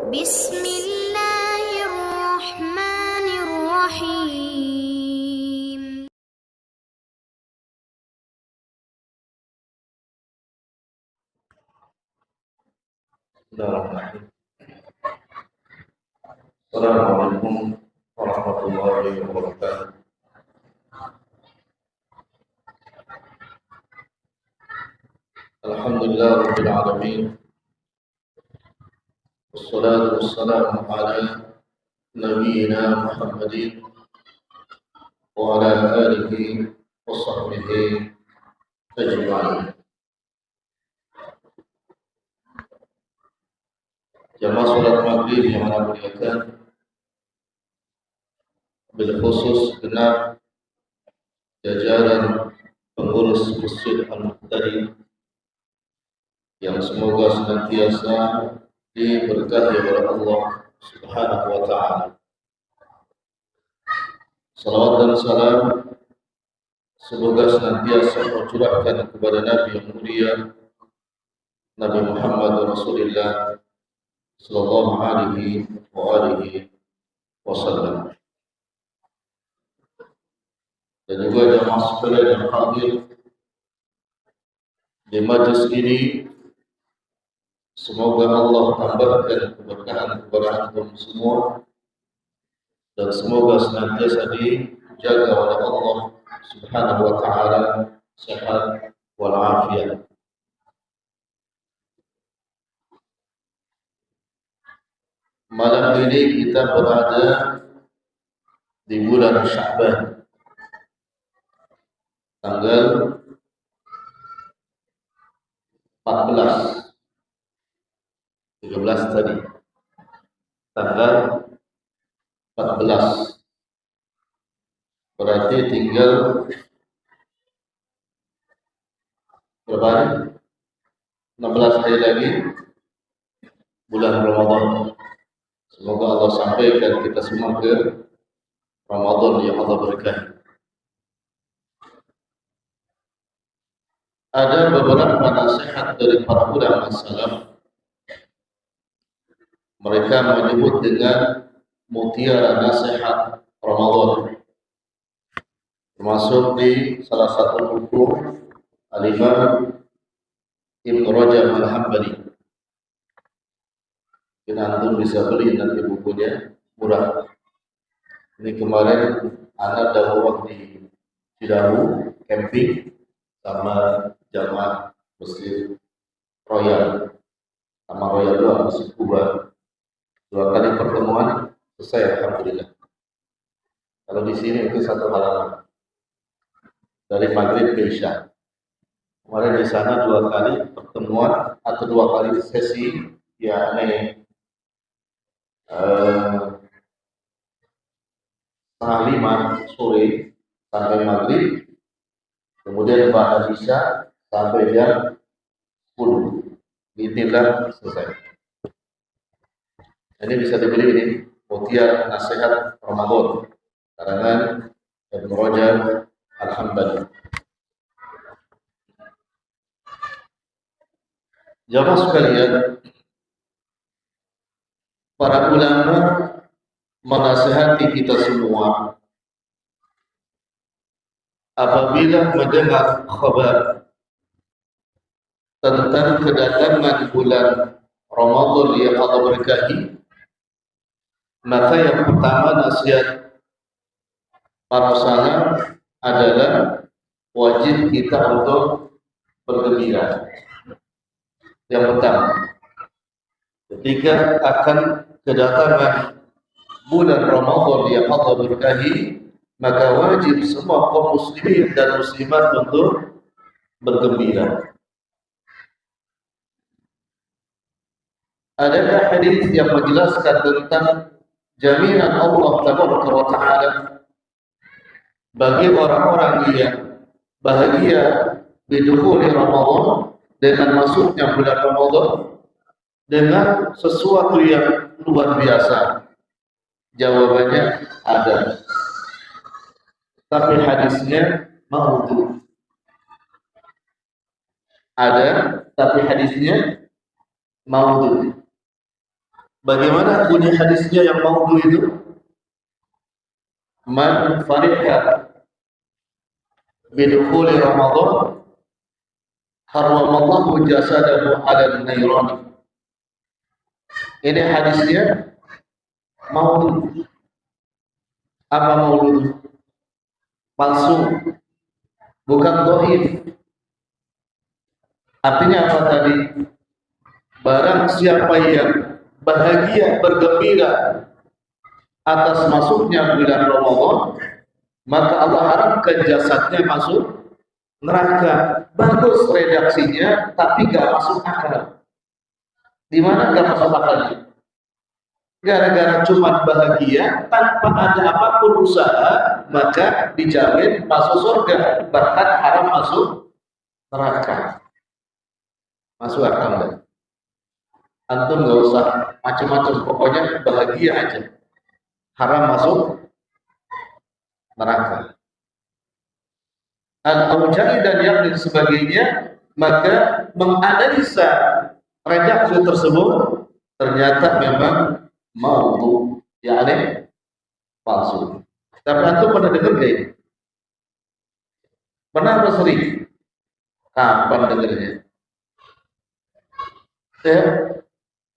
بسم الله الرحمن الرحيم. Bismillahirrahmanirrahim. Assalamualaikum warahmatullahi wabarakatuh. Alhamdulillah rabbil alamin. Wassalatu wassalamu ala nabiyyina Muhammadin wa ala alihi wa sahbihi ajma'in. Jamaah salat maghrib yang Allah muliakan, bil khusus genap jajaran pengurus Masjid Al-Muqtadi yang semoga senantiasa diberkahi oleh Allah Subhanahu wa taala. Salawat dan salam semoga senantiasa tercurahkan kepada Nabi yang mulia, Nabi Muhammad Rasulullah sallallahu alaihi wasallam. Dan juga jamaah sekalian yang hadir di majlis ini, semoga Allah tambahkan keberkahan kepada antum semua dan semoga senantiasa dijaga oleh Allah Subhanahu wa taala sehat wal afiat. Malam ini kita berada di bulan Sya'ban, tanggal 14, 13 tadi, tanggal 14, berarti tinggal berapa hari? 16 hari lagi bulan Ramadan. Semoga Allah sampaikan kita semua ke Ramadan yang Allah berikan. Ada beberapa nasihat dari para ulama salaf. Mereka menyebut dengan mutiara nasihat Ramadan, termasuk di salah satu buku Al-Imam Ibn Rajab Al-Hambali. Kita antum bisa beli nanti bukunya, murah. Ini kemarin anak dakwah di Cidahu camping sama jamaah Masjid Royal, sama Royal 2 Masjid Kuba. 2 kali pertemuan selesai, alhamdulillah. Kalau di sini itu 1 halaman dari maghrib ke isya. Kemarin di sana 2 kali pertemuan atau 2 kali sesi, yakni 4:30 sore sampai maghrib, kemudian ba'da isya sampai jam 10. Inilah selesai. Ini bisa dibeli ini, mutiara nasihat Ramadan, karangan Ibn Rajab Al-Hambali. Jamaah sekalian, para ulama menasihati kita semua apabila mendengar kabar tentang kedatangan bulan Ramadan yang Allah berkahi, maka yang pertama nasihat para salaf adalah wajib kita untuk bergembira. Yang pertama, ketika akan kedatangan bulan Ramadan yang Allah berkahi, maka wajib semua kaum muslimin dan muslimat untuk bergembira. Adakah hadis yang menjelaskan tentang jaminan Allah Tabaraka wa Ta'ala bagi orang-orang yang bahagia bidukhuli Ramadan, dengan masuknya bulan Ramadan, dengan sesuatu yang luar biasa? Jawabannya ada, tapi hadisnya maudhu. Ada, tapi hadisnya maudhu. Bagaimana bunyi hadisnya yang maudhu itu? Man fariha bidukhuli Ramadan harramallahu jasadahu 'ala an-nirani. Ini hadisnya maudhu. Apa maudhu? Palsu, bukan dhaif. Artinya apa tadi? Barang siapa yang bahagia, bergembira atas masuknya bulan Ramadan, maka Allah harapkan jasadnya masuk neraka. Bagus redaksinya, tapi gak masuk akal. Di mana gak masuk akalnya? Gara-gara cuma bahagia tanpa ada apapun usaha, maka dijamin masuk surga, bahkan haram masuk neraka. Masuk akal enggak? Antum nggak usah macam-macam, pokoknya bahagia aja. Haram masuk neraka. Al-Auja'i dan yang lain sebagainya, maka menganalisa redaksi tersebut ternyata memang maudhu, yakni palsu. Tapi antum pernah dengar gak ini? Pernah atau sering? Kapan dengarnya? Ya,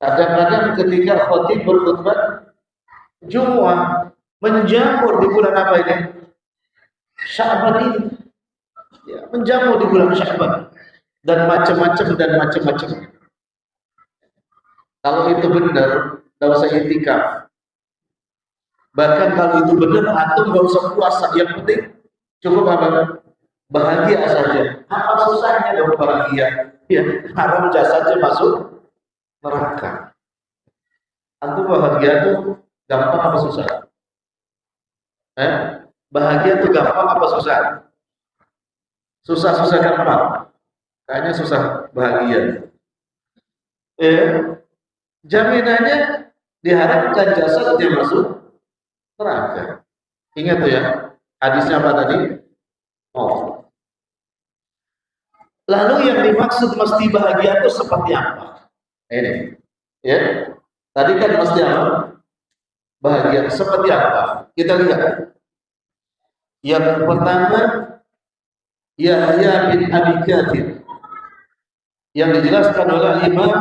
kadang-kadang ketika khatib berkhutbah Jumat menjamur di bulan apa ini? Sya'ban ini. Ya, menjamur di bulan Sya'ban dan macam-macam. Kalau itu benar, tidak usah i'tikaf. Bahkan kalau itu benar, antum nggak usah puasa. Yang penting cukup apa? Bahagia saja. Apa susahnya dong bahagia? Ya, haram jasadnya masuk neraka. Antum bahagia tuh gampang apa susah? Bahagia tuh gampang apa susah? Susah gampang. Kayaknya susah bahagia. Jaminannya diharapkan jasadnya masuk neraka. Ingat tuh ya, hadisnya apa tadi? Oh. Lalu yang dimaksud mesti bahagia itu seperti apa? Ini, ya. Tadi kan mesti apa? Bahagia seperti apa? Kita lihat. Yang pertama, Yahya bin Abi Kathir, yang dijelaskan oleh Imam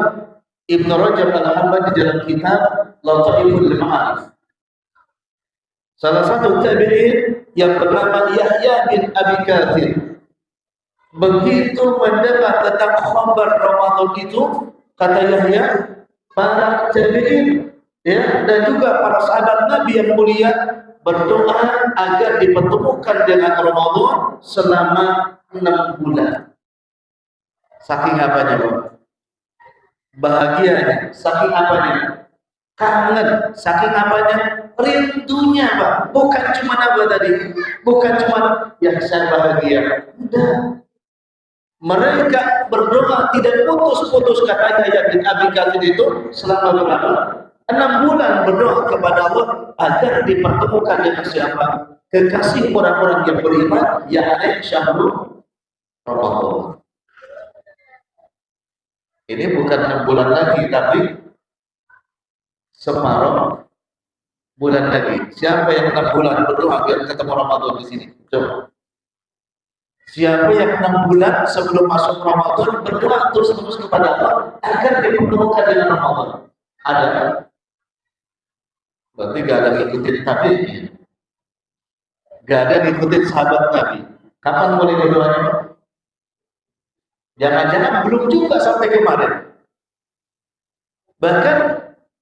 Ibn Rajab Al-Hambali di dalam kitab Lataiful Ma'arif. Salah satu tabi'in yang bernama Yahya bin Abi Kathir, begitu mendengar tentang khabar Ramadan itu, kata Yahya, para tabi'in ya, dan juga para sahabat Nabi yang mulia berdoa agar dipertemukan dengan Ramadan selama 6 bulan. Saking apanya, Pak? Bahagianya. Saking apanya? Kangen. Saking apanya? Rindunya, Pak. Bukan cuma apa tadi? Bukan cuma ya saya bahagia. Udah. Mereka berdoa tidak putus-putus, katanya Yahya bin Abi Kathir itu selama berapa? 6 bulan berdoa kepada Allah agar dipertemukan dengan siapa? Kekasih orang-orang yang beriman, yakni syahrul Ramadan. Ini bukan 6 bulan lagi, tapi separuh bulan lagi. Siapa yang 6 bulan berdoa agar ketemu Ramadan di sini? Coba. Siapa yang 6 bulan sebelum masuk Ramadan berdoa terus-terus kepada Allah agar dipertemukan dengan Ramadan? Ada kan? Berarti gak ada ngikutin Nabi, gak ada ngikutin sahabat Nabi. Kapan mulai doanya? Jangan-jangan belum juga sampai kemarin. Bahkan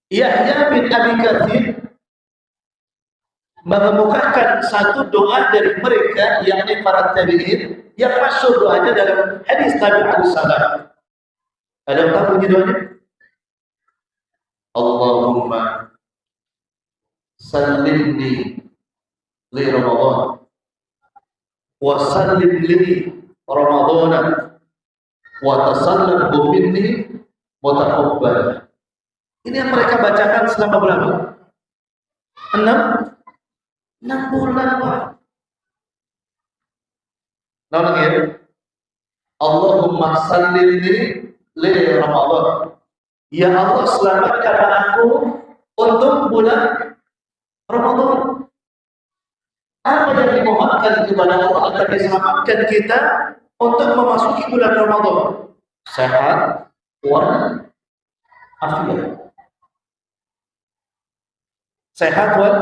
Yahya bin Abi Kathir mengemukakan satu doa dari mereka, yakni para tabi'in, yang masyhur doanya dalam hadis Nabi alaihissalam. Ada yang tahu bunyi doanya? Allahumma sallimni li Ramadan wa sallim li Ramadan wa tasallamhu minni wa taqabbal. Ini yang mereka bacakan selama berapa? 6 bulan, Pak. Nah, lagi ya. Allahumma sallimni li Ramadan Ya Allah, selamatkan aku untuk bulan Ramadan. Apa yang dimohonkan kepada Allah agar diselamatkan kita untuk memasuki bulan Ramadan? Sehat wal afiat. Sehat wal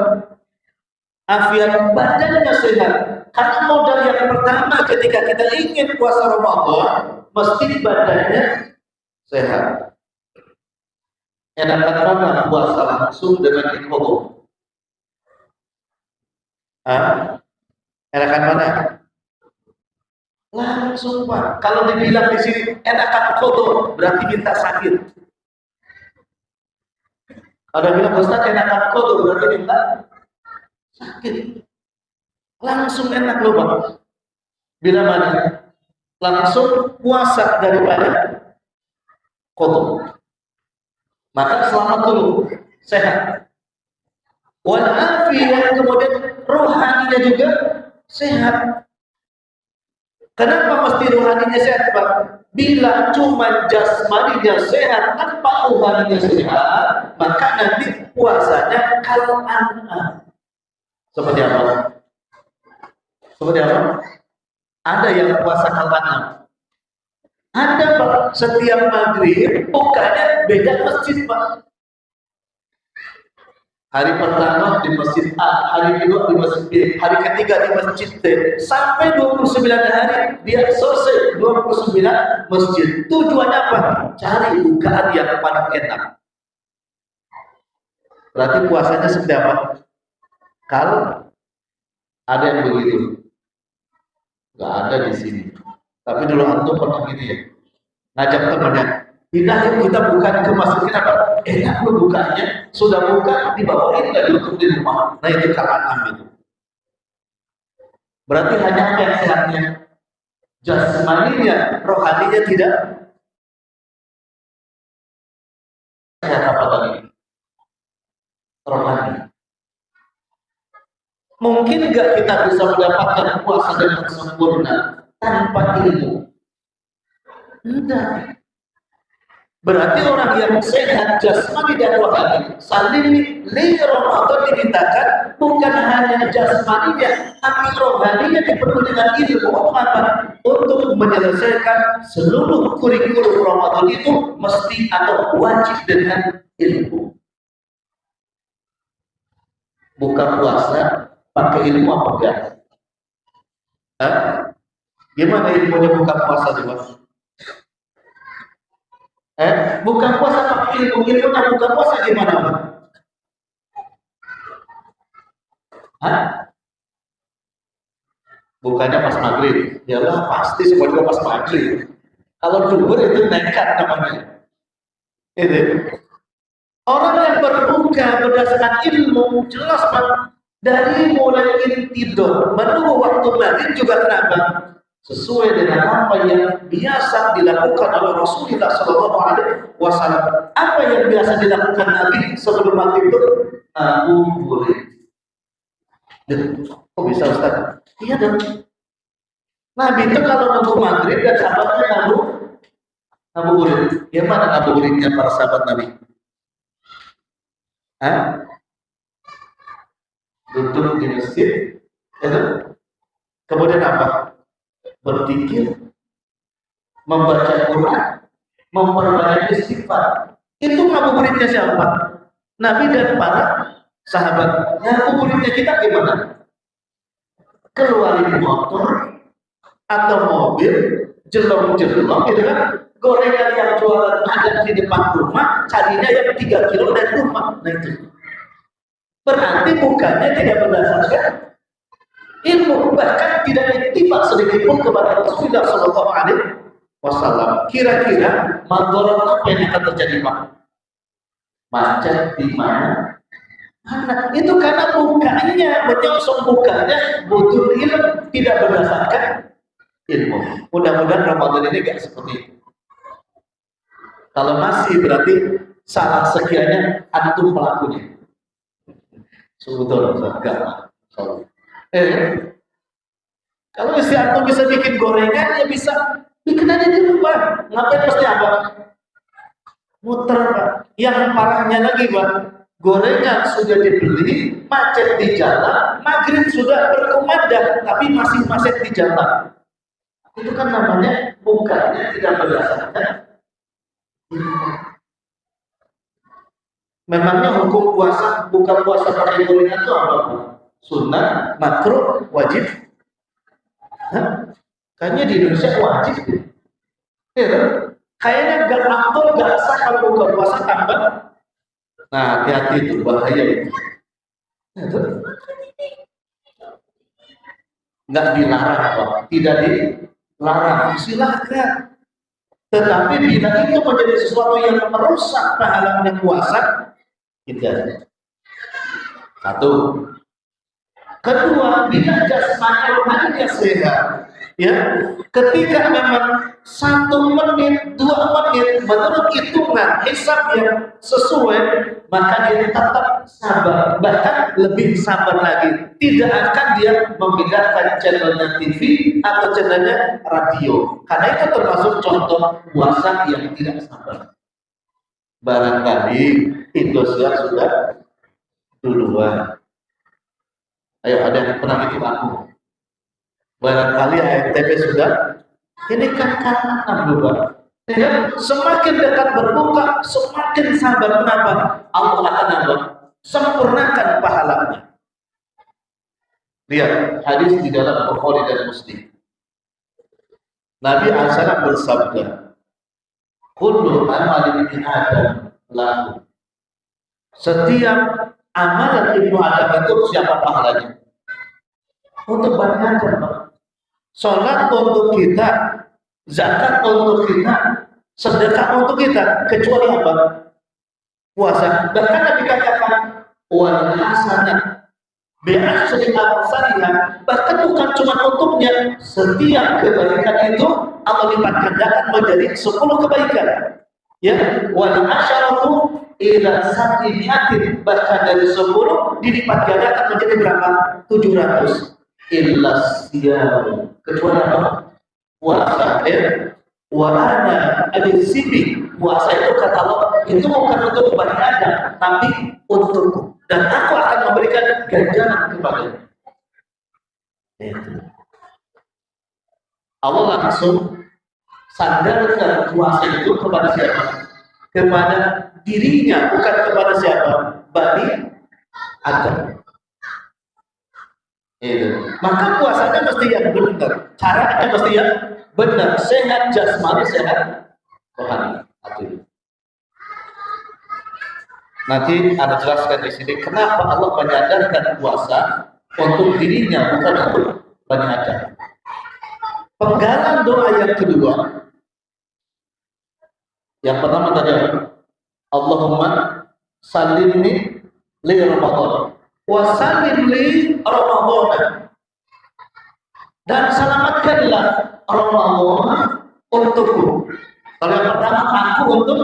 afiat, badannya sehat. Karena modal yang pertama ketika kita ingin puasa Ramadan, mesti badannya sehat. Enakan mana puasa langsung dengan info? Enakan mana? Langsung Pak. Kalau dibilang di sini enakan kodo, berarti minta sakit. Ada bilang Ustaz enakan kodo, berarti minta sakit. Langsung enak loh Pak. Bila mana? Langsung puasa daripada kodo. Maka selamat dulu, sehat. Wal afiyah, kemudian rohaninya juga sehat. Kenapa mesti rohaninya sehat, Pak? Bila cuma jasmaninya sehat, tanpa rohaninya sehat, maka nanti puasanya kalau anak. Seperti apa? Seperti apa? Ada yang puasa kalangan. Ada Pak, setiap maghrib bukanya beda masjid Pak. Hari pertama di masjid A, hari kedua di masjid B, hari ketiga di masjid T, sampai 29 hari dia selesai 29 masjid. Tujuannya apa? Cari bukaan yang paling enak. Berarti puasanya seperti apa? Kalau ada yang begitu, nggak ada di sini. Tapi dulu antum pernah gini ya, ngajak temannya, pindah yuk kita buka ke masjid, kenapa? Enak lu bukanya, sudah buka dibawain nggak duduk di rumah. Nah itu kalangan itu. Berarti hanya apa yang sehatnya? Jasmaninya, rohaninya tidak sehat. Apa tadi? Rohani. Mungkin nggak kita bisa mendapatkan puasa dengan sempurna tanpa ilmu? Tidak. Berarti orang yang sehat jasmani dan rohani, saling li Ramadan dimintakan bukan hanya jasmaninya, tapi rohaninya dipenuhi dengan ilmu. Apa? Untuk menyelesaikan seluruh kurikulum Ramadan itu mesti atau wajib dengan ilmu. Buka puasa pakai ilmu apa enggak? Gimana ilmunya buka puasa di mana? Buka puasa pakai ilmu, ilmunya buka puasa gimana Pak? Bukannya pas maghrib? Yalah pasti semua juga pas maghrib. Kalau duhur itu nekat namanya. Itu. Orang yang berbuka berdasarkan ilmu jelas Pak. Dari mulai tidur menunggu waktu maghrib juga kenapa? Sesuai dengan apa yang biasa dilakukan oleh Rasulullah SAW. Apa yang biasa dilakukan Nabi sebelum maghrib itu? Ngabuburit. Kok bisa Ustaz? Iya dong. Nabi itu kalau nunggu maghrib dan sahabatnya ngabuburit. Gimana ngabuburitnya para sahabat Nabi? Duduk di masjid, itu. Kemudian apa? Berzikir, membaca Quran, memperbanyak istighfar. Itu ngabuburitnya siapa? Nabi dan para sahabat. Ngabuburitnya kita gimana? Keluarin motor atau mobil, jelong-jelong gitu kan? Gorengan yang jualan ada di depan rumah, carinya yang 3 kilo dari rumah. Nah itu. Berarti bukannya tidak berdasarkan ilmu, bahkan tidak ittifaq sedikit pun kepada Rasulullah SAW. Kira-kira madharat apa yang akan terjadi Pak? Macet di mana? Itu karena bukannya menyongsong bukannya butuh ilmu, tidak berdasarkan ilmu. Mudah-mudahan Ramadan ini gak seperti itu. Kalau masih berarti salah sekiannya antum pelakunya. Sebetulnya enggak. Kalau istri antum bisa bikin gorengan, ya bisa bikin aja di rumah. Ngapain pasti apa? muter Pak. Yang parahnya lagi Pak, gorengan sudah dibeli, macet di jalan, maghrib sudah berkumandang, tapi masih macet di jalan. Itu kan namanya bukannya tidak berdasarkan. Memangnya hukum puasa, buka puasa pakai gorengan itu apa? Sunnah, makruh, wajib? Hah? Kayaknya di Indonesia wajib. Ya, kayaknya gak aktor, gak sah kalau buka puasa tambah. Nah, hati-hati itu, bahaya itu. Nggak dilarang, Pak. Tidak dilarang, silahkan. Tetapi bila itu menjadi sesuatu yang merusak pahalanya puasa, tidak. Satu. Kedua, bila jasmani rohaninya sehat, ya, ketika memang 1 menit, 2 menit menurut hitungan hisab yang sesuai, maka dia tetap sabar, bahkan lebih sabar lagi. Tidak akan dia memindahkan channelnya TV atau channelnya radio, karena itu termasuk contoh puasa yang tidak sabar. Barangkali Indosiar sudah duluan. Ayo, ada yang pernah bikin aku? Barangkali ANTV sudah. Ini kan kanan berubah. Ya, semakin dekat berbuka, semakin sabar. Kenapa? Allah akan sempurnakan pahalanya. Lihat hadis di dalam Bukhari dan Muslim. Nabi Asy-Syafi'i bersabda, "Kullu amali ibni Adam lahu." Setiap amalan ibnu Adam itu siapa pahalanya? Untuk Bani Adam. Sholat untuk kita, zakat untuk kita, sedekah untuk kita, kecuali apa? Puasa. Bahkan Nabi katakan, wal hasanah bi'asyri amsalihha. Bahkan bukan cuma untuknya, setiap kebaikan itu Allah lipat gandakan menjadi 10 kebaikan. Ya, wal asyaratu ila sab'imi'atin. Bahkan dari 10 dilipat gandakan menjadi berapa? 700. Illa siyam, kecuali apa? Puasa. Ya, wa ana al-sibi. Puasa itu kata Allah, itu bukan untuk Bani Adam, tapi untukku, dan aku akan memberikan ganjaran kepadanya. Allah langsung sandarkan puasa itu kepada siapa? Kepada dirinya, bukan kepada siapa? Bani Adam. Maka puasanya mesti yang benar, caranya mesti yang benar, sehat jasmani, sehat rohani. Nanti Anda jelaskan di sini kenapa Allah menyadarkan puasa untuk dirinya, bukan untuk Bani Adam. Penggalan doa yang kedua, yang pertama tadi apa? Allahumma salimni li Ramadan wa salim li Ramadan, dan selamatkanlah Ramadan untukku. Kalau yang pertama aku untuk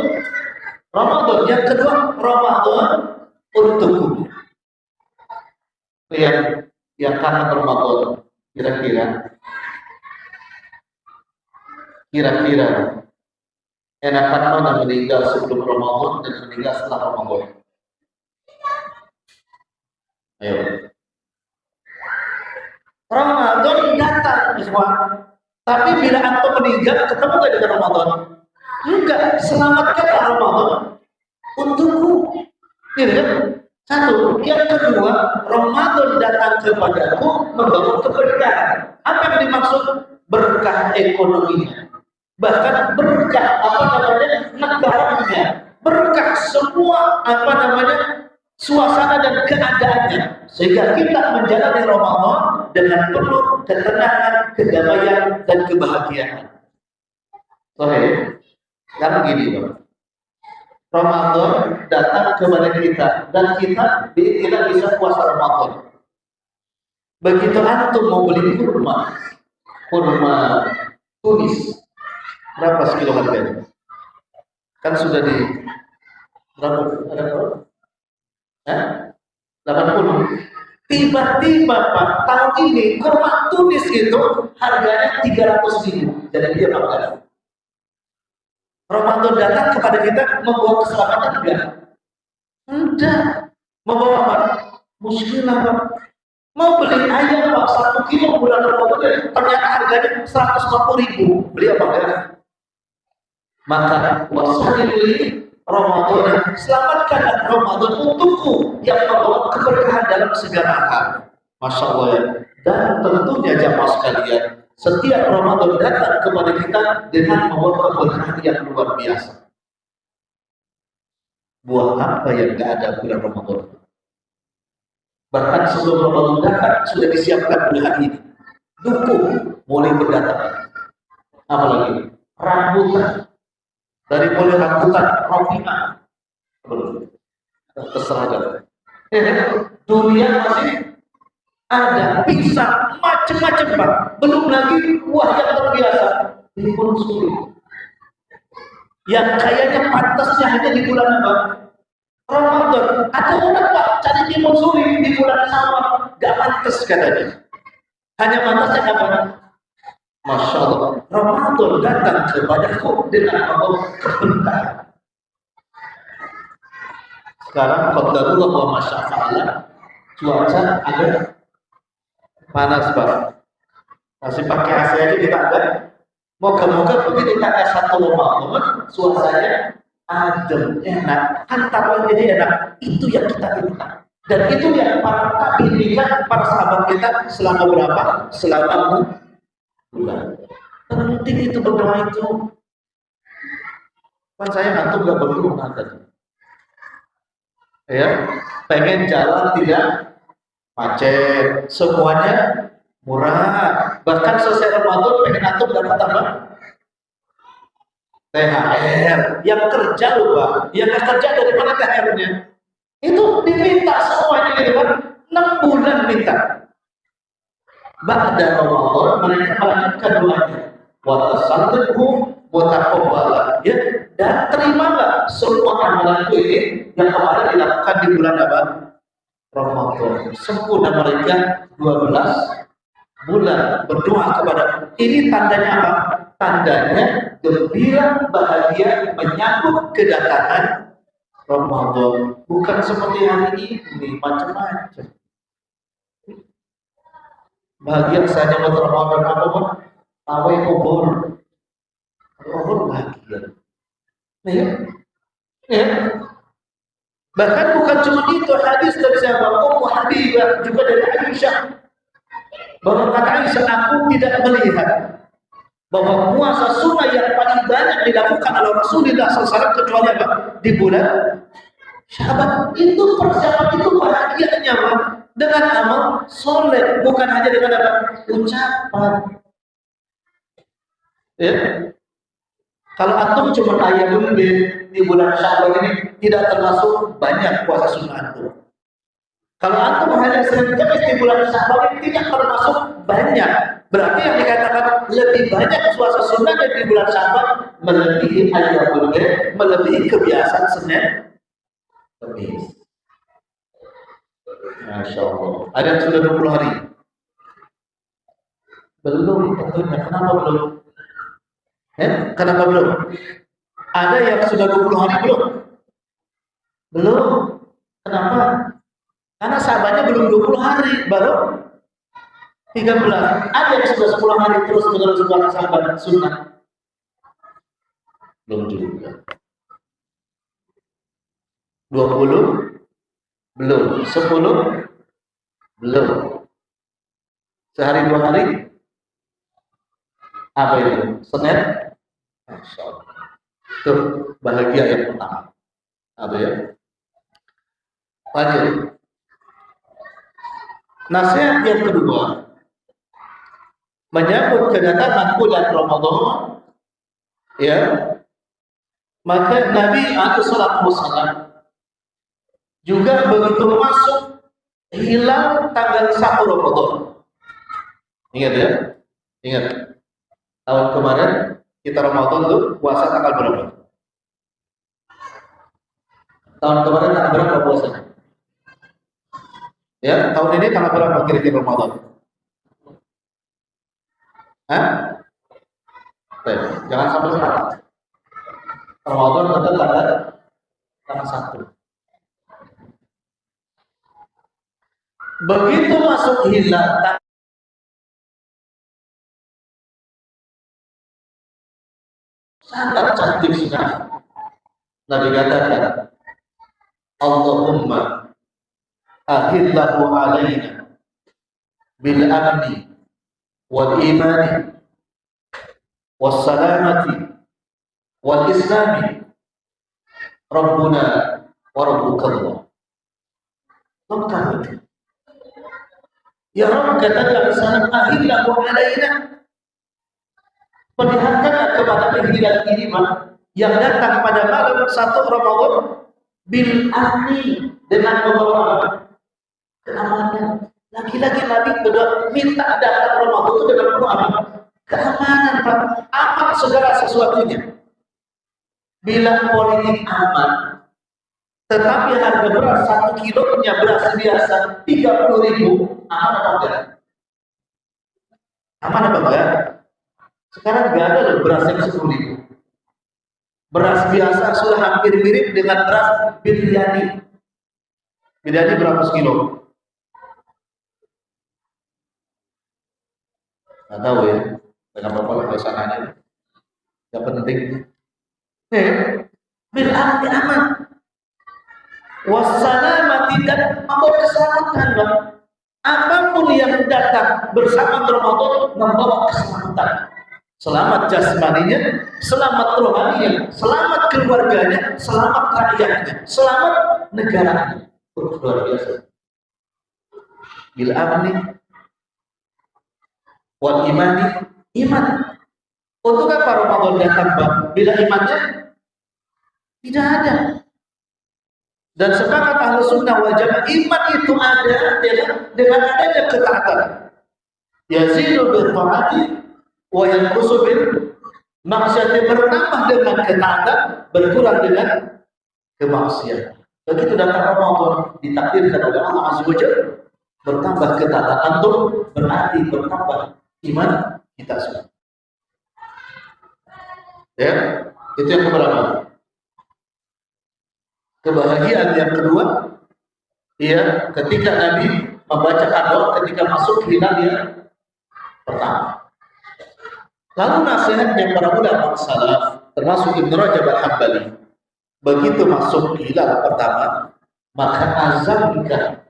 Ramadan, yang kedua Ramadan untukku. Yang kangen Ramadan, kira-kira enakan mana meninggal sebelum Ramadan dan meninggal setelah Ramadan? Ayo. Ramadan datang semua, tapi bila antum meninggal ketemu gak dengan Ramadan? Enggak, selamatkan Ramadan untukku. Gitu kan? Satu. Yang kedua, Ramadan datang kepadaku membawa keberkahan. Apa yang dimaksud? Berkah ekonominya, bahkan berkah negaranya, berkah semua suasana dan keadaannya, sehingga kita menjalani Ramadan dengan penuh ketenangan, kedamaian dan kebahagiaan. Oke, karena gini Pak, Ramadan datang kepada kita dan kita tidak bisa puasa Ramadan. Begitu antum mau beli kurma tunis, berapa sekilo harganya? Kan sudah di berapa? Ada berapa? 80. Tiba-tiba Pak, tahun ini kurma tunis itu harganya 300.000. Jadi dia makan. Ramadan datang kepada kita membawa keselamatan enggak? Enggak. Membawa apa? Muskilah, Pak. Mau beli ayam Pak 1 kilo bulan Ramadan, ternyata harganya 150.000. Beli apa enggak? Maka wasalli Ramadan, selamatkan Ramadan untukku yang membawa keberkahan dalam segala hal. Masya Allah ya. Dan tentunya jamaah sekalian, setiap Ramadan datang kepada kita dengan membawa keberkahan yang luar biasa. Buat apa yang gak ada bulan Ramadan? Bahkan sebelum Ramadan datang sudah disiapkan bulan ini. Dukung mulai berdatangan. Apalagi rambutan. Dari mulai rambutan, rombongan. Terserah. Dunia masih ada pisang macam-macam Pak. Belum lagi buah yang terbiasa timun suri. Yang kayaknya pantasnya hanya di bulan apa? Ramadan. Ada orang Pak cari timun suri di bulan Syawal, gak pantas katanya. Hanya pantasnya kapan? Masya Allah. Ramadan datang kepadaku dengan membawa keberkahan. Sekarang qadarullah wa masya'ala, cuaca agak panas Pak. Masih pakai AC aja kita ada. Moga-moga begitu kita S1 Ramadan, suasananya adem, enak, hantaran jadi enak. Itu yang kita minta. Dan itu yang para tabi'in, para sahabat kita selama berapa? Selama bulan. Penting itu berdoa itu. Kan saya antum nggak berdoa tadi. Ya, pengen jalan tidak macet, semuanya murah. Bahkan selesai Ramadan pengen antum dapat apa? THR. Yang kerja loh Pak, yang kerja dari mana THR-nya? Itu diminta semuanya gitu kan, 6 bulan minta. Ba'da Ramadan mereka melanjutkan doanya. Wa tasaddaqu wa taqabbala. Ya, dan terimalah semua amalan ini yang kemarin dilakukan di bulan apa? Ramadan. Sempurna mereka 12 bulan berdoa kepada. Ini tandanya apa? Tandanya gembira, bahagia menyambut kedatangan Ramadan. Bukan seperti hari ini macam-macam. Bahagia saja buat Ramadan apa pun, awal obor bahagia. Ya. Bahkan bukan cuma itu, hadis dari siapa? Ummu Habibah, juga dari Aisyah. Bahwa kata Aisyah, aku tidak melihat bahwa puasa sunnah yang paling banyak dilakukan oleh Rasulullah SAW kecuali apa? Di bulan Syaban. Itu persiapan itu bahagianya Pak. Dengan amal soleh, bukan hanya dengan apa? Ucapan. Ya. Kalau antum cuma tayammum di bulan Syaban ini tidak termasuk banyak puasa sunnah antum. Kalau antum hanya Senin Kamis di bulan Syaban ini tidak termasuk banyak. Berarti yang dikatakan lebih banyak puasa sunnah di bulan Syaban melebihi ayyamul bid, melebihi kebiasaan Senin Kamis. Masya Allah. Ada yang sudah 20 hari? Belum tentunya. Kenapa belum? Kenapa belum? Ada yang sudah 20 hari belum? Belum. Kenapa? Karena sahabatnya belum 20 hari, baru 13. Ada yang sudah 10 hari terus menerus puasa sahabat sunnah? Belum juga. 20? Belum. 10? Belum. Sehari 2 hari? Apa itu? Senin? Masya Allah. Itu bahagia yang pertama. Apa ya? Lanjut. Nasihat yang kedua, menyambut kedatangan bulan Ramadan, ya, maka Nabi SAW juga begitu masuk hilang tanggal 1 Ramadan. Ingat ya? Ingat. Tahun kemarin kita Ramadan tuh puasa tanggal berapa? Tahun kemarin tanggal berapa puasanya? Ya, tahun ini tanggal berapa kira-kira Ramadan? Hah? Jangan sampai salah. Ramadan tetap tanggal 1. Begitu masuk hilal, sangat cantik sekali. Nabi katakan, Allahumma ahillahu alaina bil amni wal imani was salamati wal islami Rabbuna wa rabbukallah. Lengkap. Ya Rabb, katakan di sana, ahillahu alaina, perlihatkan kepada hilal ini yang datang pada malam 1 Ramadan bil amni, dengan membawa keamanan. Lagi-lagi Nabi minta datang Ramadan itu dengan penuh keamanan, Pak. Aman segala sesuatunya. Bila politik aman, tetapi harga beras 1 kilonya beras biasa 30.000, aman apa enggak? Aman apa enggak? Sekarang enggak ada loh beras yang 10.000. Beras biasa sudah hampir mirip dengan beras biryani. Biryani berapa sekilo? Nggak tahu ya. Dengan apa-apa lah sananya. Yang penting. Berarti aman. Wassalamati, dan membawa keselamatan, Bang. Apapun yang datang bersama Ramadan membawa keselamatan. Selamat jasmaninya, selamat rohaninya, selamat keluarganya, selamat rakyatnya, selamat negaranya. Luar biasa. Bil amni wal imani, iman. Untuk apa Ramadan datang, Bang? Bila imannya tidak ada. Dan sepakat Ahlus Sunnah wal Jamaah, iman itu ada dengan adanya ketaatan. Yazidu bil taati wa yanqusu bil maksiat, bertambah dengan ketaatan, berkurang dengan kemaksiatan. Begitu datang Ramadan, ditakdirkan oleh Allah Azza wa Jalla, bertambah ketaatan antum, berarti bertambah iman kita semua. Ya, itu yang keberapa? Kebahagiaan yang kedua, ya, ketika Nabi membaca doa ketika masuk hilal yang pertama. Lalu nasihatnya para ulama salaf, termasuk Ibnu Rajab Al-Hambali, begitu masuk hilal pertama, maka azamkan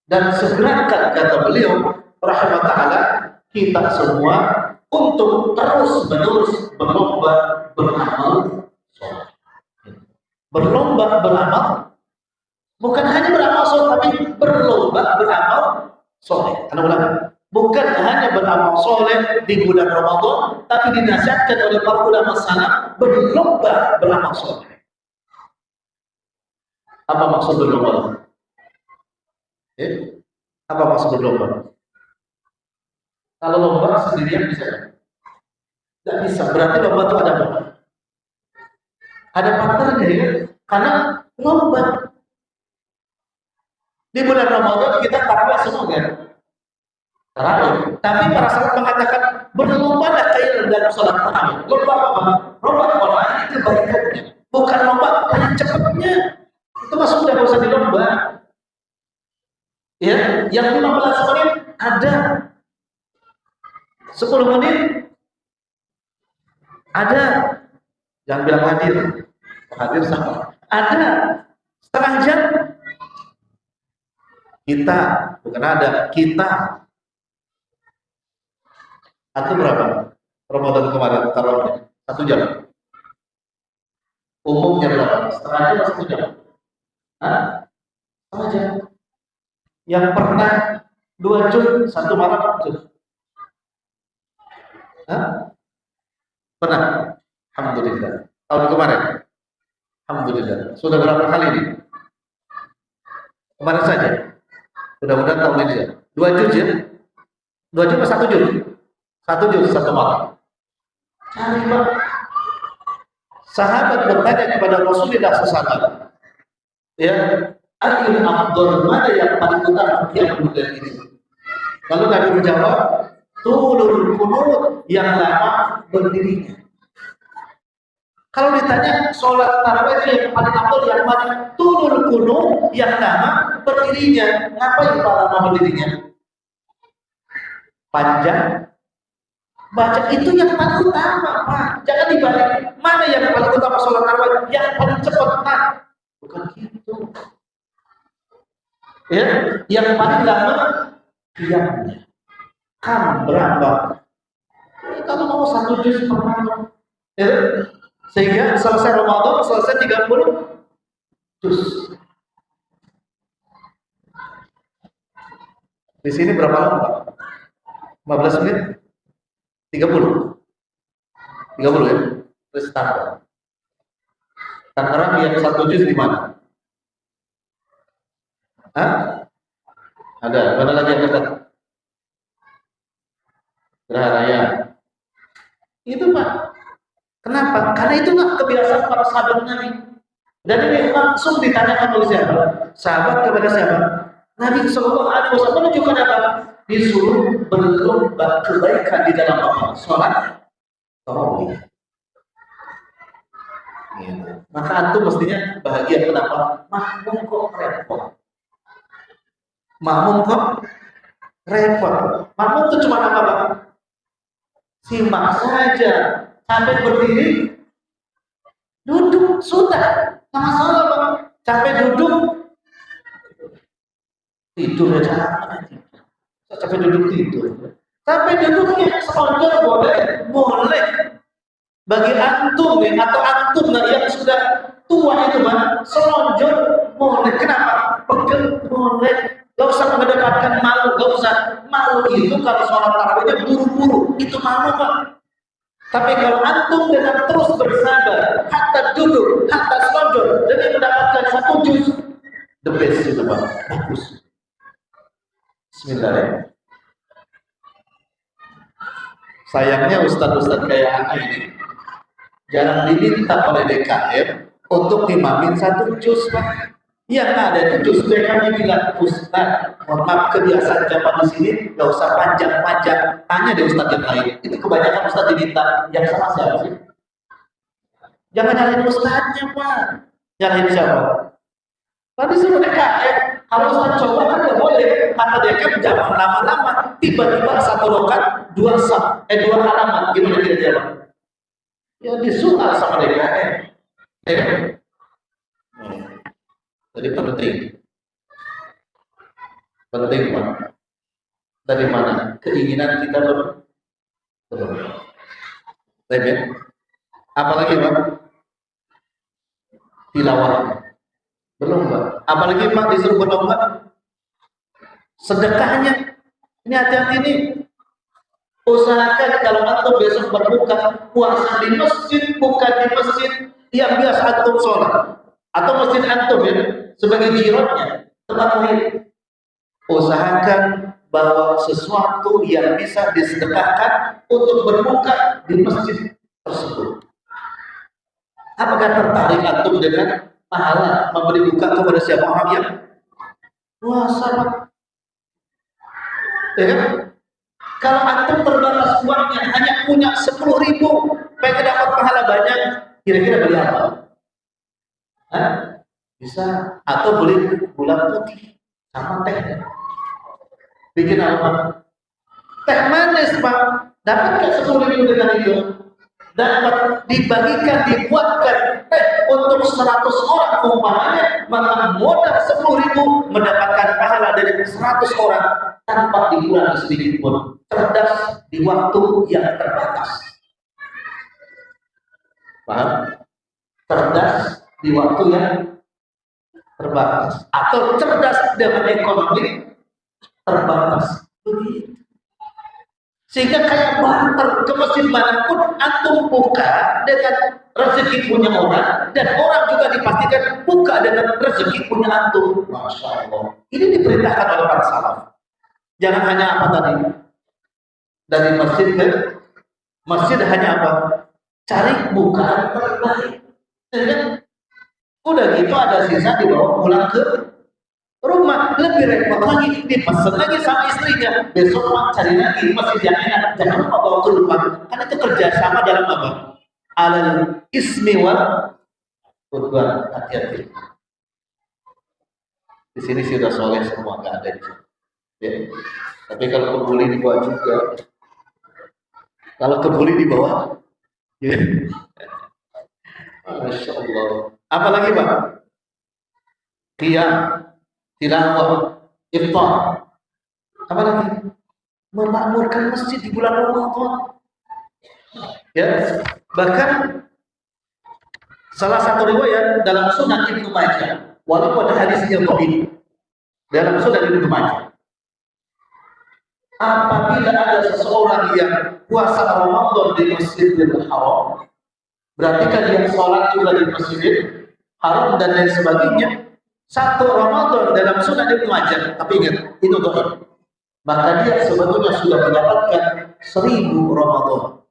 dan segerakan, kata beliau rahimah ta'ala, kita semua untuk terus-menerus berlomba beramal soleh. Berlomba beramal, bukan hanya beramal soleh, tapi berlomba beramal soleh. Anda ulang, bukan hanya beramal soleh di bulan Ramadan, tapi dinasihatkan oleh para ulama salaf berlomba beramal soleh. Apa maksud berlomba? Apa maksud berlomba? Kalau lomba sendirian bisa? Tidak bisa. Berarti lomba itu ada apa? Ada partnernya, ya? Karena lomba. Di bulan Ramadan kita tarawih semua, kan? Tarawih. Tapi para sahabat mengatakan berlomba kayak dalam sholat tarawih. Lomba apa? Lomba Quran itu kebaikannya. Bukan lomba paling cepatnya. Itu masuk sudah usah dilomba. Ya, yang 15 menit ada. 10 menit ada. Jangan bilang hadir. Hadir sama. Ada. Setengah jam. Kita, bukan ada, kita. Atau berapa? Ramadan kemarin taruhnya 1 jam. Umumnya berapa? Setengah jam atau 1 jam? Hah? Setengah jam. Yang pernah 2 jam 1 malam jam. Hah? Pernah? Alhamdulillah. Tahun kemarin? Alhamdulillah. Sudah berapa kali ini? Kemarin saja. Mudah-mudahan tahun ini ya. 2 juz ya? 2 juz atau 1 juz? 1 juz 1 malam. Cari, Pak. Sahabat bertanya kepada Rasulullah SAW, ya, akhir afdal, mana yang paling utama yang bulan ini? Lalu Nabi menjawab, tulul qunut, yang lama berdirinya. Kalau ditanya sholat tarawih yang paling afdal yang mana? Turun gunung yang lama berdirinya. Ngapain Pak lama berdirinya? Panjang baca itu yang paling utama, Pak. Jangan dibalik. Mana yang paling utama sholat tarawih? Yang paling cepat, Pak. Bukan gitu. Ya, yang paling lama qiyamnya. Kan berapa? Kalau mau 1 juz per malam. Ya, sehingga selesai Ramadan, selesai 30 juz. Di sini berapa lama? 15 menit? 30 ya? Terus standar. Tangerang yang 1 juz di mana? Hah? Ada, mana lagi yang dekat? Geraha Raya. Itu Pak. Kenapa? Karena itulah kebiasaan para sahabat Nabi. Dan ini langsung ditanyakan oleh siapa? Sahabat kepada siapa? Nabi Sallallahu Alaihi Wasallam menunjukkan apa? Disuruh berlomba kebaikan di dalam apa? Sholat tarawih. Maka antum mestinya bahagia. Kenapa? Makmum kok repot. Makmum kok repot. Makmum itu cuma apa, Pak? Simak saja. Sampai berdiri, duduk, sudah. Nggak masalah, Pak. Sampai duduk, tidur aja. Sampai duduk tidur. Sampai duduknya selonjor boleh. Bagi antum atau antum yang sudah tua itu, Pak, selonjor boleh. Kenapa? Pegel boleh. Gak usah mengedepankan malu, gak usah. Malu itu kalau sholat tarawihnya buru-buru, itu malu, Pak. Tapi kalau antum dengan terus bersabar, hatta duduk, hatta selonjor, demi mendapatkan 1 juz, the best itu, Pak. Bagus. Bismillahirrahmanirrahim. Sayangnya ustadz-ustadz kayak anak ini jarang diminta oleh DKM untuk imamin 1 juz, Pak. Yang ada itu juz DKM bilang, Ustadz, mohon maaf kebiasaan zaman di sini, gak usah panjang-panjang. Tanya deh ustadz yang lain. Itu kebanyakan ustadz diminta. Yang salah siapa sih? Jangan nyalain ustadznya, Pak. Nyalain siapa? Tadi suruh DKM. Kalau ustadz coba kan gak boleh. Kata DKM jangan lama-lama. Tiba-tiba 1 rokat 2 halaman. Gimana kira-kira? Ya disuruh sama DKM. Ya. Jadi penting, Pak. Dari mana? Keinginan kita Baik ya. Apalagi, Pak? Tilawah. Belum, Pak. Apalagi, Pak, disuruh berlomba. Sedekahnya. Ini hati-hati nih. Usahakan kalau antum besok berbuka puasa di masjid, bukan di masjid yang biasa antum sholat. Atau masjid antum ya, sebagai jiratnya, tempat lain. Usahakan bawa sesuatu yang bisa disedekahkan untuk berbuka di masjid tersebut. Apakah tertarik antum dengan pahala memberi buka kepada siapa orang yang puasa, Pak? Ya kan? Kalau antum terbatas uangnya, hanya punya 10.000, pengen dapat pahala banyak, kira-kira beli apa? Hah? Bisa. Atau beli gula putih sama teh. Bikin apa? Teh manis, Pak. Dapat nggak 10.000 dengan itu? Dapat. Dibagikan, dibuatkan teh untuk 100 orang umpamanya, maka modal 10.000 mendapatkan pahala dari 100 orang tanpa dikurangi sedikit pun. Cerdas di waktu yang terbatas. Paham? Cerdas di waktu yang terbatas, atau cerdas dengan ekonomi terbatas. Sehingga kayak barter ke masjid manapun antum buka dengan rezeki punya orang, dan orang juga dipastikan buka dengan rezeki punya antum. Masya Allah. Ini diperintahkan oleh para salaf. Jangan hanya apa tadi? Dari masjid ke masjid hanya apa? Cari bukaan terbaik. Udah gitu ada sisa dibawa pulang ke rumah. Lebih repot lagi, dipesan lagi sama istrinya. Besok Pak cari lagi masjid yang enak. Jangan lupa bawa ke rumah. Kan itu kerjasama dalam apa? alal ismi wal udwan. Hati-hati. Di sini sudah soleh semua, nggak ada. Ya. Tapi kalau kebuli di bawah juga, kalau kebuli di bawah, ya. Masya Allah. Apalagi Pak? Qiyam, tilawah, iftar. Apa lagi? Memakmurkan masjid di bulan Ramadan. Ya, bahkan salah satu riwayat dalam Sunan Ibnu Majah, walaupun hadisnya dhaif, dalam Sunan Ibnu Majah, apabila ada seseorang yang puasa Ramadan di Masjidil Haram, berarti kan dia sholat juga di Masjidil Haram dan lain sebagainya. Satu Ramadan dalam Sunan Ibnu Majah, tapi ingat itu dhaif. Maka dia sebetulnya sudah mendapatkan 1000 Ramadan.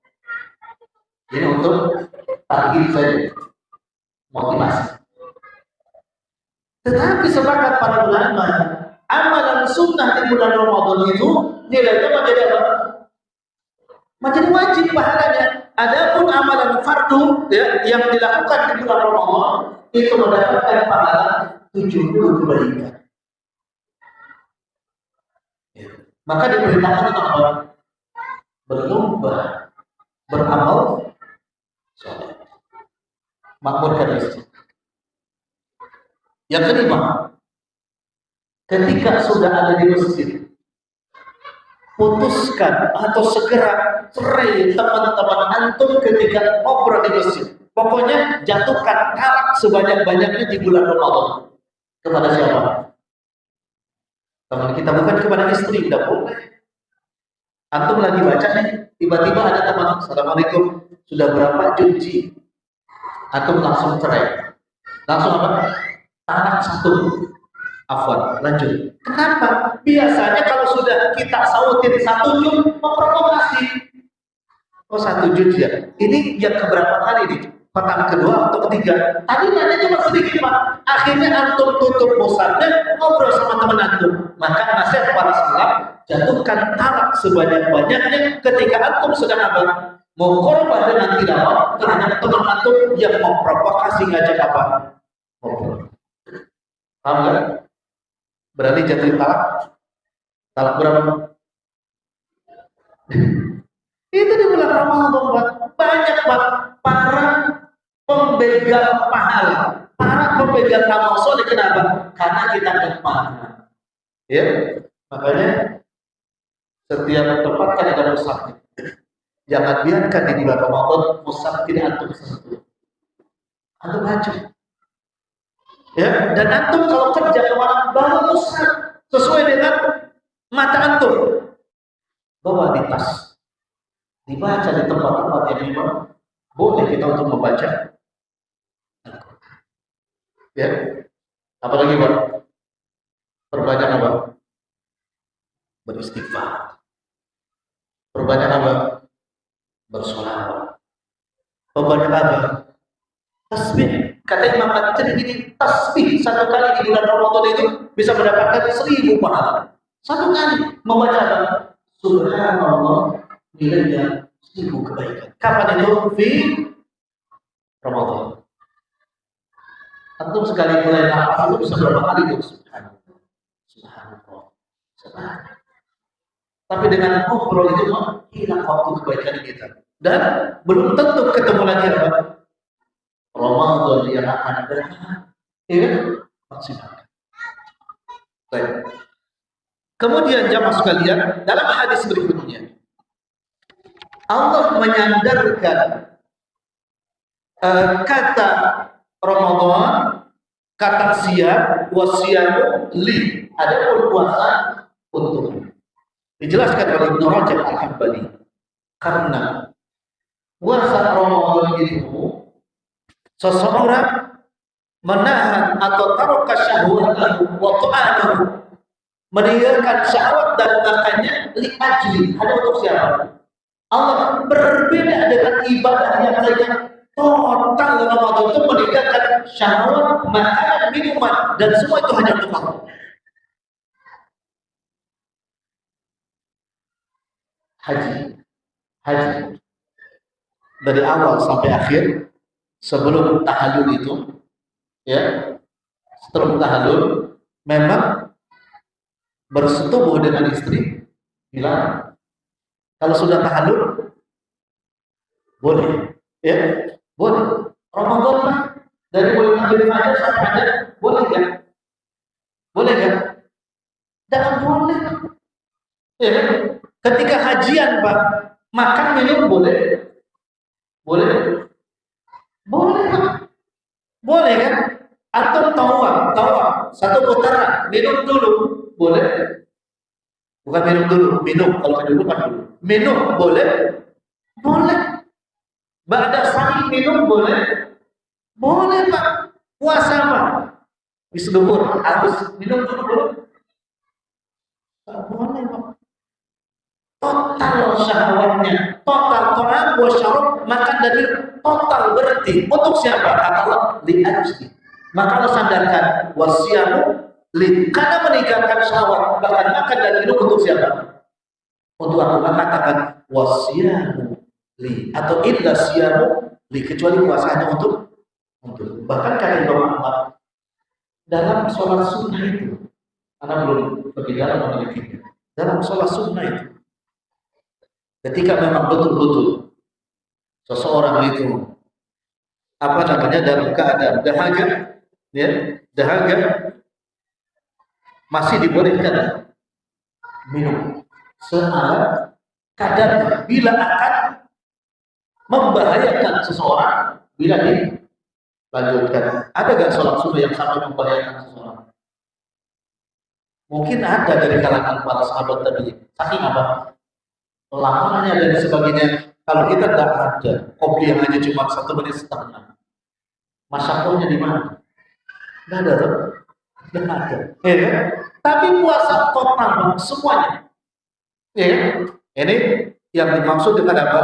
Ini untuk target saja, motivasi. Tetapi sepakat para ulama, amalan sunnah di bulan Ramadan itu nilainya menjadi apa? Menjadi wajib pahalanya. Adapun amalan fardu ya, yang dilakukan di bulan Ramadan itu mendapatkan pahala 70 kebaikan. Ya. Maka diperintahkan untuk apa? Berlomba, beramal soleh, makmurkan masjid. Yang kelima, ketika sudah ada di masjid, putuskan atau segera cerai teman-teman antum ketika ngobrol di masjid. Pokoknya jatuhkan talak sebanyak-banyaknya di bulan Ramadan. Kepada siapa? Teman kita, bukan kepada istri, tidak boleh. Antum lagi baca nih, tiba-tiba ada teman, assalamualaikum, sudah berapa junji? Antum langsung cerai. Langsung apa? Talak 1. Afwan, lanjut. Kenapa? Biasanya kalau sudah kita sautin 1 juz, memprovokasi. Oh 1 juz ya. Ini yang keberapa kali nih? Petang kedua atau ketiga? Tadi nanya cuma sedikit Pak. Akhirnya antum tutup bosannya, ngobrol sama teman antum. Maka nasihat para salaf, jatuhkan talak sebanyak-banyaknya ketika antum sedang apa? Mau korban dengan tilawah terhadap teman antum yang memprovokasi ngajak apa? Ngobrol. Paham nggak? Berarti jatuh talak. Talak berapa? Itu di bulan Ramadan, Pak. Banyak Pak para pembegal pahala, para pembegal amal soleh. Kenapa? Karena kita kemana? Ya, makanya setiap tempat kan ada musafir. Jangan biarkan di bulan Ramadan musafir antum sentuh. Antum haji. Ya, dan antum kalau kerja kemana bawa musaf sesuai dengan mata antum, bawa di tas, dibaca di tempat-tempat yang memang boleh kita untuk membaca. Ya, apalagi Pak? Perbanyak apa? Beristighfar. Perbanyak apa? Bersolawat. Perbanyak apa? Tasbih. Kata Imam Al-Ghazali gini, tasbih 1 kali di bulan Ramadan itu bisa mendapatkan 1000 pahala. 1 kali membaca apa? Subhanallah, nilainya 1000 kebaikan. Kapan itu? Di Ramadan. Antum sekali mulai nafas itu bisa berapa kali itu? Subhanallah. Subhanallah. Subhanallah. Tapi dengan ngobrol itu hilang waktu kebaikan kita. Dan belum tentu ketemu lagi apa? Ramadan yang akan datang. Ya, maksimalkan. Baik. Kemudian jamaah sekalian, dalam hadis berikutnya Allah menyandarkan kata Ramadan, kata siam, wasiyamu li. Adapun puasa untuk. Dijelaskan oleh Ibnu Rajab Al-Hambali. Karena puasa Ramadan itu seseorang menahan atau taraka syahwatahu wa ta'anahu, meninggalkan syahwat dan makannya li ajli, hanya untuk siapa? Allah. Berbeda dengan ibadah yang lainnya. Total Ramadan itu meninggalkan syahwat, makanan, minuman, dan semua itu hanya untuk Allah. Haji. dari awal sampai akhir sebelum tahallul itu, ya, setelah tahallul memang bersetubuh dengan istri dilarang. Kalau sudah tahallul boleh, ya, boleh. Ramadan lah, dari mulai maghrib aja sampai ada, boleh kan? Boleh kan? Jangan boleh. Ya kan? Ketika hajian Pak, makan minum boleh? Boleh? Boleh Pak. Boleh kan? Atau tawaf, satu putaran, minum dulu, boleh? Bukan minum dulu, minum, kalau minum kan dulu. Minum boleh? Boleh. Ba'da sahih minum boleh? Boleh Pak. Puasa Pak. Di seluruh harus minum dulu. Tak boleh Pak. Total syahwatnya, total ta'am wa syarab, makan dari total berhenti. Untuk siapa? Kata Allah, li'ajli. Maka Allah sandarkan wasiyamu li, karena meninggalkan syahwat, bahkan makan dan minum untuk siapa? Untuk aku. Katakan wasiyamu li atau illa siyamu li, kecuali puasanya untuk bahkan kata Imam Ahmad dalam sholat sunnah itu, karena belum pergi dalam memilikinya, dalam sholat sunnah itu, ketika memang betul-betul seseorang itu dalam keadaan dahaga, ya, dahaga, masih dibolehkan minum sealat kadar bila akan membahayakan seseorang bila dilanjutkan. Ada gak sholat sunnah yang sampai membahayakan seseorang? Mungkin ada dari kalangan para sahabat tadi. Saking apa? Lamanya dan sebagainya. Kalau kita tidak ada, kopi yang aja cuma 1 menit setengah. Masyakohnya di mana? Tidak ada, tuh. Tidak ada. Ya, tapi puasa total semuanya. Ya, ini yang dimaksud dengan apa?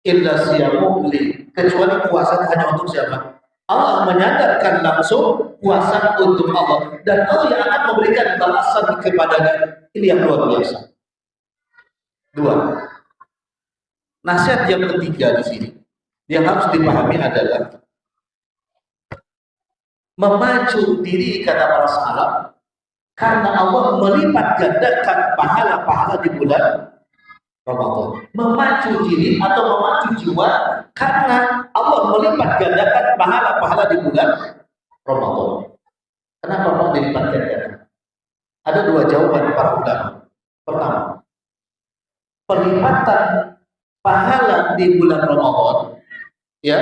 Illa siyamu li, kecuali puasa hanya untuk siapa? Allah menyadarkan langsung puasa untuk Allah, dan Allah yang akan memberikan balasan kepadanya. Ini yang luar biasa. 2. Nasihat yang ketiga di sini yang harus dipahami adalah memacu diri, kata para sahabat, karena Allah melipat gandakan pahala-pahala di bulan Ramadan. Memacu diri atau memacu jiwa karena Allah melipat gandakan pahala-pahala di bulan Ramadan. Kenapa Allah dilipat gandakan? Ada 2 jawaban para ulama. Pertama, pelipatan pahala di bulan Ramadan, ya,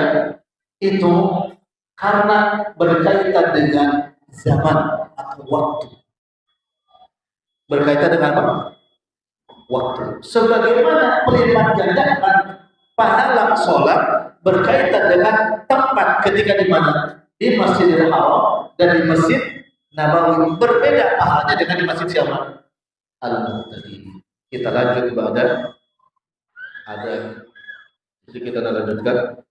itu karena berkaitan dengan zaman atau waktu. Berkaitan dengan apa? Waktu. Sebagaimana pelipat gandakan pahala sholat berkaitan dengan tempat, ketika di mana? Di Masjidil Haram dan di Masjid Nabawi. Berbeda pahalanya dengan di Masjid siapa? Al-Muqtadi. Kita lanjut kepada jadi kita lanjutkan.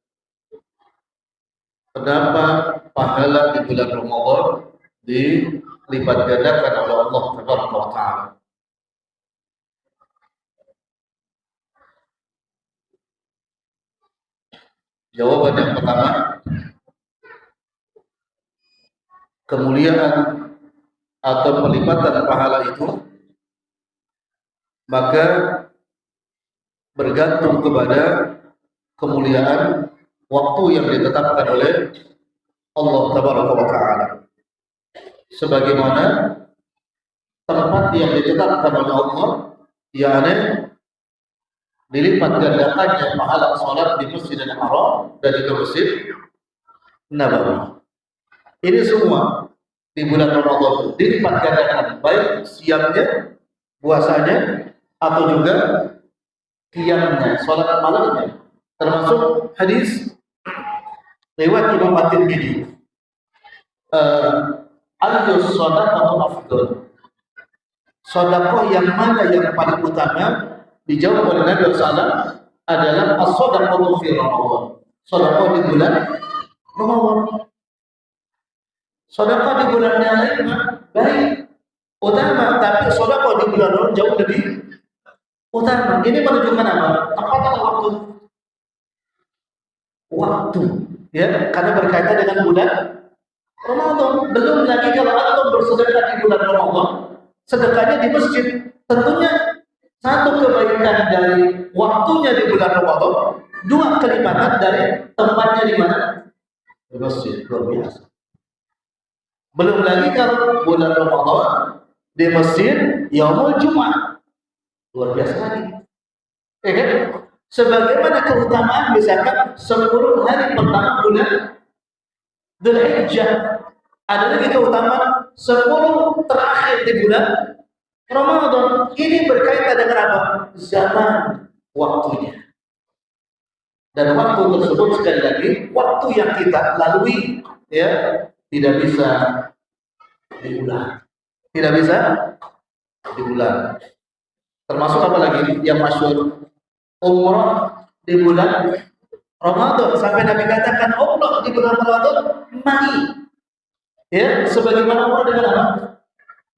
Kenapa pahala di bulan Ramadan dilipat gandakan oleh Allah Subhanahu wa taala? Jawaban yang pertama, kemuliaan atau pelipatan pahala itu maka bergantung kepada kemuliaan waktu yang ditetapkan oleh Allah Tabaraka wa Ta'ala. Sebagaimana tempat yang ditetapkan oleh Allah, yakni dilipat gandakannya pahala sholat di Masjidil Haram dan di Masjid Nabawi. Ini semua di bulan Ramadan dilipat gandakan, baik siangnya, puasanya, atau juga qiyamnya, sholat malamnya. Termasuk hadis riwayat Imam At-Tirmidzi, al-juz shadaqatu afdal. Sedekah yang mana yang paling utama? Dijawab oleh Nabi SAW adalah as-shadaqatu fi Ramadan. Sedekah di bulan Ramadan. Sedekah di bulan yang lain baik, utama, tapi sedekah di bulan Ramadan jauh lebih utama. Ini menunjukkan apa? Tepat waktu. waktu, ya, karena berkaitan dengan bulan Ramadan. Belum lagi kalau antum bersedekah di bulan Ramadan, sedekahnya di masjid, tentunya satu kebaikan dari waktunya di bulan Ramadan, dua kelipatan dari tempatnya di mana? Di masjid. Luar biasa. Belum lagi kalau bulan Ramadan di masjid yaumul Jumat, luar biasa lagi. Ya kan? Sebagaimana keutamaan misalkan 10 hari pertama bulan Dzulhijjah, ada lagi keutamaan 10 terakhir di bulan Ramadan. Ini berkaitan dengan apa? Zaman waktunya. Dan waktu tersebut sekali lagi, waktu yang kita lalui, ya, tidak bisa diulang. Tidak bisa diulang. Termasuk apa lagi yang masyhur? Umrah di bulan Ramadan. Sampai Nabi katakan umrah di bulan Ramadan mani. Ya, sebagaimana umrah dengan apa?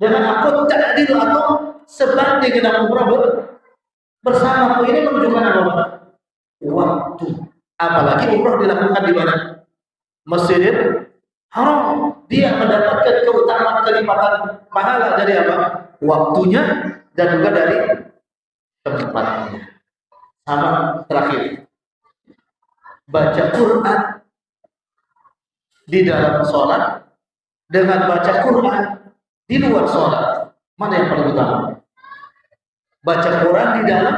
Dengan aku ta'dil atau sebanding dengan umrah bersama. Ini menunjukkan apa? Waktu. Apalagi umrah dilakukan di mana? Masjidil Haram. Dia mendapatkan keutamaan kelipatan pahala dari apa? Waktunya dan juga dari tempatnya. Sama terakhir, baca Quran di dalam sholat dengan baca Quran di luar sholat, mana yang paling utama? Baca Quran di dalam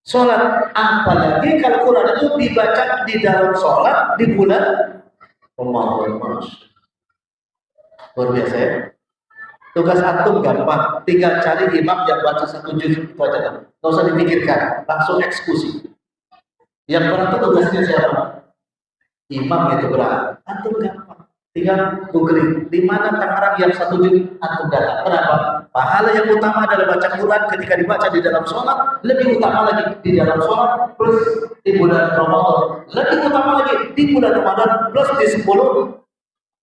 sholat, apalagi kalau Quran itu dibaca di dalam sholat di bulan Ramadan. Luar biasa ya. Tugas antum gampang, tinggal cari imam yang baca 1 juz itu aja, nggak usah dipikirkan, langsung eksekusi. Yang berat itu tugasnya siapa? Imam itu berat, antum gampang, tinggal googling di mana Tangerang yang 1 juz, antum datang. Kenapa? Pahala yang utama adalah baca Quran ketika dibaca di dalam sholat, lebih utama lagi di dalam sholat plus di bulan Ramadan, lebih utama lagi di bulan Ramadan plus di 10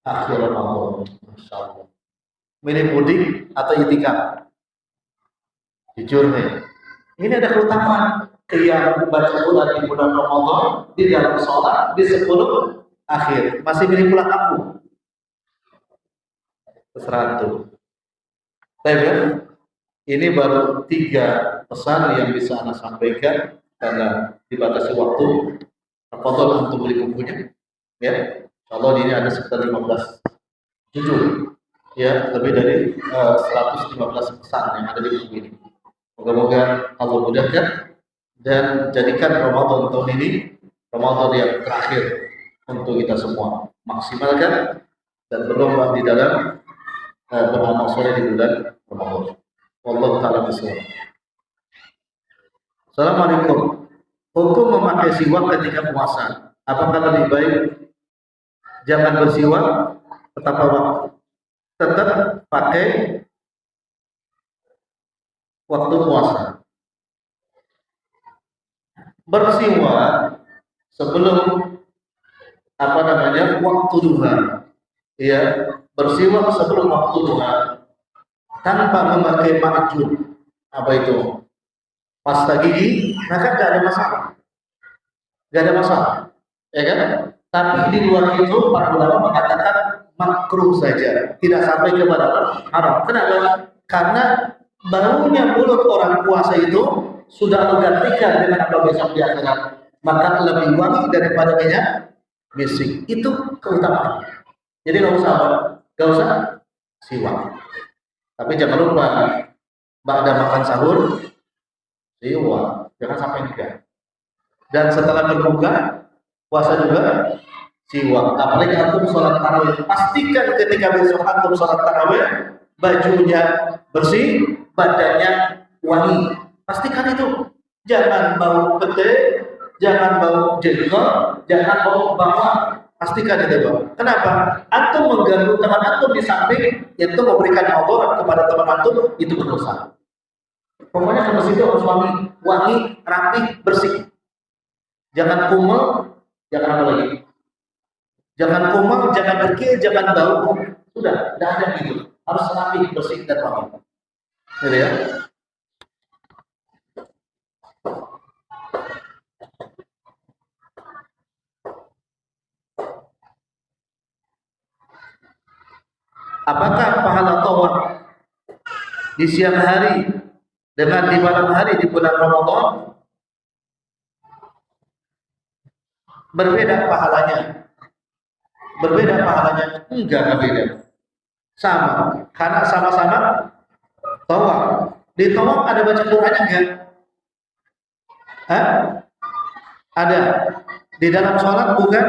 akhir Ramadan. Masya Allah. Milih mudik atau itikaf? Jujur nih, ini ada keutamaan yang baca Quran di bulan Ramadan di dalam sholat di 10 akhir. Masih milih pulang kampung? Terserah tuh. Baik, ini baru 3 pesan yang bisa Anda sampaikan karena dibatasi waktu. Tafadhol untuk beli bukunya, ya. Kalau ini ada sekitar 15 judul. Ya, lebih dari 115 pesan yang ada di buku ini. Moga-moga Allah mudahkan dan jadikan Ramadan tahun ini Ramadan yang terakhir untuk kita semua. Maksimalkan dan berlomba di dalam beramal soleh di bulan Ramadan. Wallahu ta'ala bishawab. Assalamualaikum. Hukum memakai siwak ketika puasa. Apakah lebih baik jangan bersiwak tetap pakai waktu puasa? Bersiwak sebelum waktu duha, ya, bersiwak sebelum waktu duha tanpa memakai makjun, apa itu, pasta gigi, maka nggak ada masalah, ya kan? Tapi di luar itu para ulama mengatakan makruh saja, tidak sampai kepada haram. Kenapa? Karena baunya mulut orang puasa itu sudah menggantikan dengan apa besok di akhirat, maka lebih wangi daripada minyak misik. Itu keutamaan. Jadi nggak usah siwak. Tapi jangan lupa ba'da makan sahur siwak, jangan sampai enggak. Dan setelah berbuka puasa juga siwak. Apalagi antum sholat tarawih, pastikan ketika besok antum sholat tarawih bajunya bersih, badannya wangi. Pastikan itu. Jangan bau pete, jangan bau jengkol, jangan bau bawang. Pastikan itu, Bang. Kenapa? Antum mengganggu teman antum di samping itu memberikan obat kepada teman antum, itu berdosa. Pokoknya ke masjid harus wangi, rapi, bersih. Jangan kumel, jangan apa lagi? Jangan kumel, jangan dekil, jangan bau. Sudah, tidak ada gitu. Harus rapi, bersih dan wangi. Gitu ya. di siang hari dengan di malam hari di bulan Ramadan berbeda pahalanya. Berbeda pahalanya? Enggak beda. Sama, karena sama-sama tawaf. Di tawaf ada baca Qur'annya enggak? Hah? Ada. Di dalam sholat bukan?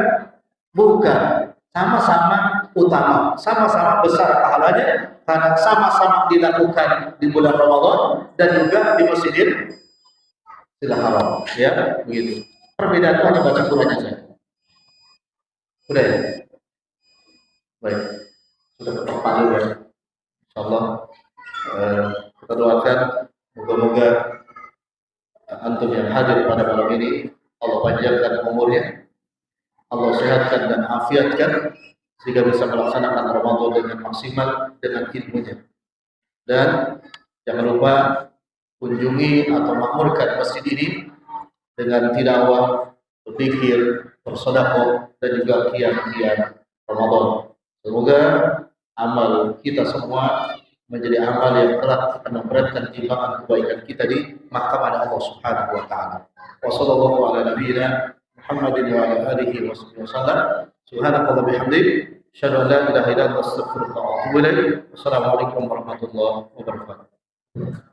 Bukan. Sama-sama utama, sama-sama besar pahalanya karena sama-sama dilakukan di bulan Ramadan dan juga di Masjidil Haram, ya, begitu. Perbedaan itu hanya baca Qur'annya saja. Udah ya? Baik. Sudah ketok ya. Insyaallah kita doakan moga-moga antum yang hadir pada malam ini Allah panjangkan umurnya, Allah sehatkan dan afiatkan sehingga bisa melaksanakan Ramadan dengan maksimal dengan ilmunya. Dan jangan lupa kunjungi atau makmurkan masjid ini dengan tilawah, berzikir, bersedekah dan juga qiyam Ramadan. Semoga amal kita semua menjadi amal yang telah akan memberatkan timbangan kebaikan kita di mahkamah Allah Subhanahu wa taala. Wassallallahu ala nabiyyina Muhammadin wa ala alihi wasallam. Subhanallahi bihamdihi, asyhadu an la ilaha illa anta astaghfiruka wa atubu ilaik. Wassalamualaikum warahmatullahi wabarakatuh.